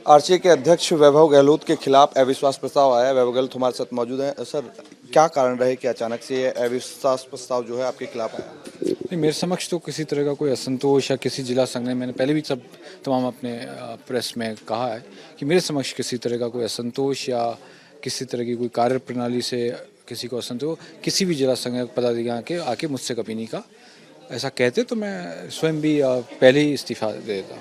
RCA के अध्यक्ष वैभव गहलोत के खिलाफ अविश्वास प्रस्ताव आया है। वैभव गहलोत हमारे साथ मौजूद हैं। सर, क्या कारण रहे कि अचानक से ये अविश्वास प्रस्ताव जो है आपके खिलाफ आया? नहीं, मेरे समक्ष तो किसी तरह का कोई असंतोष या किसी जिला संघ ने, मैंने पहले भी सब तमाम अपने प्रेस में कहा है कि मेरे समक्ष किसी तरह का कोई असंतोष या किसी तरह की कोई कार्य प्रणाली से किसी को असंतोष किसी भी जिला संघ पदाधिकारी के आके मुझसे कभी नहीं कहा। ऐसा कहते तो मैं स्वयं भी पहले ही इस्तीफा दे देता।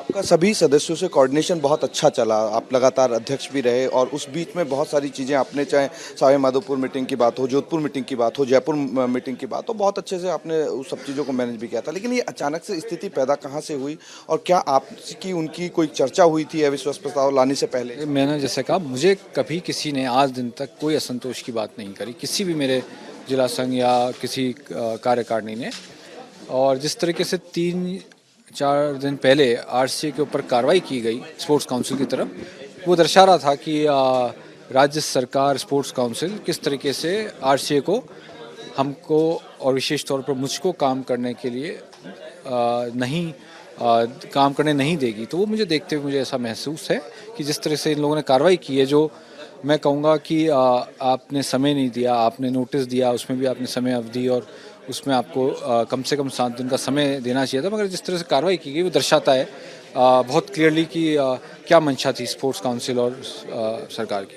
आपका सभी सदस्यों से कोऑर्डिनेशन बहुत अच्छा चला, आप लगातार अध्यक्ष भी रहे और उस बीच में बहुत सारी चीज़ें आपने, चाहे सवाई माधोपुर मीटिंग की बात हो, जोधपुर मीटिंग की बात हो, जयपुर मीटिंग की बात हो, बहुत अच्छे से आपने उस सब चीज़ों को मैनेज भी किया था। लेकिन ये अचानक से स्थिति पैदा कहाँ से हुई और क्या आपकी उनकी कोई चर्चा हुई थी अविश्वास प्रस्ताव लाने से पहले? मैंने जैसे कहा, मुझे कभी किसी ने आज दिन तक कोई असंतोष की बात नहीं करी, किसी भी मेरे जिला संघ या किसी कार्यकारिणी ने। और जिस तरीके से 3-4 दिन पहले आरसीए के ऊपर कार्रवाई की गई स्पोर्ट्स काउंसिल की तरफ, वो दर्शा रहा था कि राज्य सरकार स्पोर्ट्स काउंसिल किस तरीके से आरसीए को, हमको और विशेष तौर पर मुझको काम करने के लिए काम करने नहीं देगी। तो वो मुझे देखते हुए मुझे ऐसा महसूस है कि जिस तरह से इन लोगों ने कार्रवाई की है, जो मैं कहूँगा कि आपने समय नहीं दिया, आपने नोटिस दिया, उसमें भी आपने समय अवधि और उसमें आपको कम से कम 7 दिन का समय देना चाहिए था। मगर जिस तरह से कार्रवाई की गई वो दर्शाता है बहुत क्लियरली कि क्या मंशा थी स्पोर्ट्स काउंसिल और सरकार की।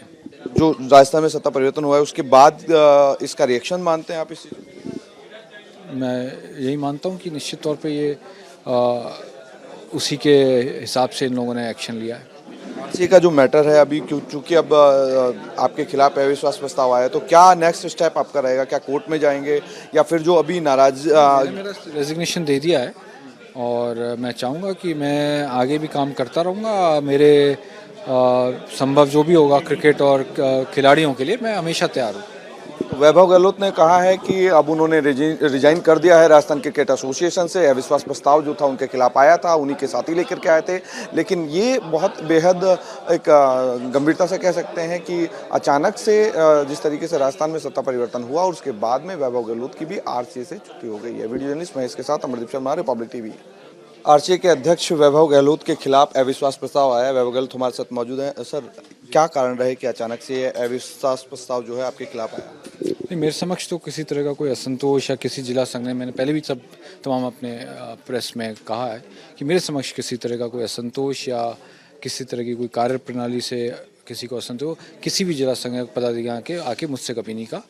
जो राजस्थान में सत्ता परिवर्तन हुआ है उसके बाद इसका रिएक्शन मानते हैं आप इस चीज़ को? मैं यही मानता हूँ कि निश्चित तौर पे ये उसी के हिसाब से इन लोगों ने एक्शन लिया है। आरसीए का जो मैटर है अभी, चूंकि अब आपके खिलाफ अविश्वास प्रस्ताव आया, तो क्या नेक्स्ट स्टेप आपका रहेगा? क्या कोर्ट में जाएंगे या फिर जो अभी नाराज मैंने मेरा रेजिग्नेशन दे दिया है और मैं चाहूँगा कि मैं आगे भी काम करता रहूँगा। मेरे संभव जो भी होगा क्रिकेट और खिलाड़ियों के लिए मैं हमेशा तैयार हूँ। वैभव गहलोत ने कहा है कि अब उन्होंने रिजाइन कर दिया है राजस्थान क्रिकेट एसोसिएशन से। अविश्वास प्रस्ताव जो था उनके खिलाफ आया था, उन्हीं के साथ ही लेकर के आए थे। लेकिन ये बहुत बेहद एक गंभीरता से कह सकते हैं कि अचानक से जिस तरीके से राजस्थान में सत्ता परिवर्तन हुआ और उसके बाद में वैभव गहलोत की भी आरसीए से छुट्टी हो गई है। वीडियो जर्नलिस्ट महेश के साथ Amardeep Sharma, Republic TV. RCA के अध्यक्ष वैभव गहलोत के खिलाफ अविश्वास प्रस्ताव आया है। वैभव गहलोत हमारे साथ मौजूद हैं। सर, क्या कारण रहे कि अचानक से ये अविश्वास प्रस्ताव जो है आपके खिलाफ आया? नहीं, मेरे समक्ष तो किसी तरह का कोई असंतोष या किसी जिला संघ ने, मैंने पहले भी सब तमाम अपने प्रेस में कहा है कि मेरे समक्ष किसी तरह का कोई असंतोष या किसी तरह की कोई कार्य प्रणाली से किसी को असंतोष किसी भी जिला संघ पदाधिकारी के आके मुझसे कभी नहीं कहा।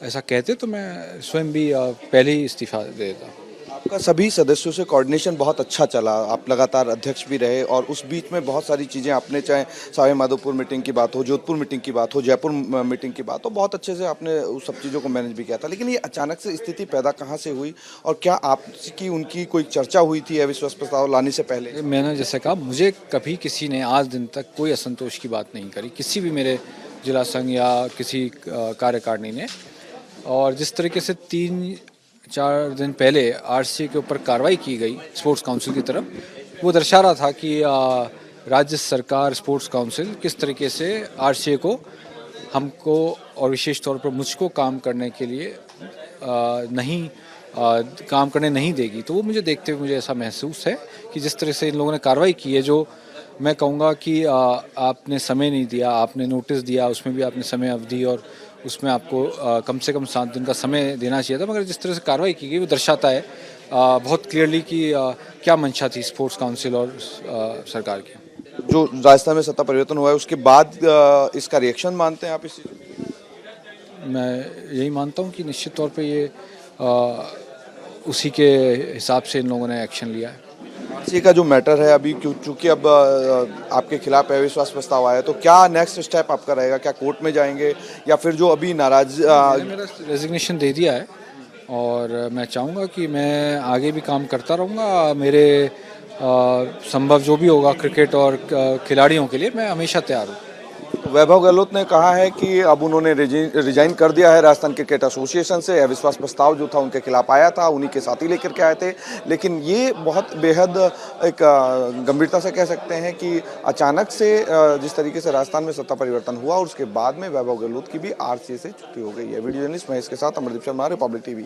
ऐसा कहते तो मैं स्वयं भी पहले ही इस्तीफा दे देता। आपका सभी सदस्यों से कोऑर्डिनेशन बहुत अच्छा चला, आप लगातार अध्यक्ष भी रहे और उस बीच में बहुत सारी चीज़ें आपने, चाहे सवाई माधोपुर मीटिंग की बात हो, जोधपुर मीटिंग की बात हो, जयपुर मीटिंग की बात हो, बहुत अच्छे से आपने उस सब चीज़ों को मैनेज भी किया था। लेकिन ये अचानक से स्थिति पैदा कहाँ से हुई और क्या आपकी उनकी कोई चर्चा हुई थी अविश्वास प्रस्ताव लाने से पहले? मैंने जैसे कहा, मुझे कभी किसी ने आज दिन तक कोई असंतोष की बात नहीं करी, किसी भी मेरे जिला संघ या किसी कार्यकारिणी ने। और जिस तरीके से 3-4 दिन पहले आरसीए के ऊपर कार्रवाई की गई स्पोर्ट्स काउंसिल की तरफ, वो दर्शा रहा था कि राज्य सरकार स्पोर्ट्स काउंसिल किस तरीके से आरसीए को, हमको और विशेष तौर पर मुझको काम करने के लिए काम करने नहीं देगी। तो वो मुझे देखते हुए मुझे ऐसा महसूस है कि जिस तरह से इन लोगों ने कार्रवाई की है, जो मैं कहूँगा कि आपने समय नहीं दिया, आपने नोटिस दिया, उसमें भी आपने समय अवधि और उसमें आपको कम से कम 7 दिन का समय देना चाहिए था। मगर जिस तरह से कार्रवाई की गई वो दर्शाता है बहुत क्लियरली कि क्या मंशा थी स्पोर्ट्स काउंसिल और सरकार की। जो राजस्थान में सत्ता परिवर्तन हुआ है उसके बाद इसका रिएक्शन मानते हैं आप इस चीज़ को? मैं यही मानता हूँ कि निश्चित तौर पे ये उसी के हिसाब से इन लोगों ने एक्शन लिया है। आरसीए का जो मैटर है अभी, चूंकि अब आपके खिलाफ अविश्वास प्रस्ताव आया, तो क्या नेक्स्ट स्टेप आपका रहेगा? क्या कोर्ट में जाएंगे या फिर जो अभी नाराज मैंने मेरा रेजिग्नेशन दे दिया है और मैं चाहूँगा कि मैं आगे भी काम करता रहूँगा। मेरे संभव जो भी होगा क्रिकेट और खिलाड़ियों के लिए मैं हमेशा तैयार हूँ। वैभव गहलोत ने कहा है कि अब उन्होंने रिजाइन कर दिया है राजस्थान क्रिकेट एसोसिएशन से। अविश्वास प्रस्ताव जो था उनके खिलाफ आया था, उन्हीं के साथ ही लेकर के आए थे। लेकिन ये बहुत बेहद एक गंभीरता से कह सकते हैं कि अचानक से जिस तरीके से राजस्थान में सत्ता परिवर्तन हुआ और उसके बाद में वैभव गहलोत की भी आरसीए से छुट्टी हो गई है। वीडियो जर्नलिस्ट महेश के साथ अमरदीप शर्मा, रिपब्लिक टीवी।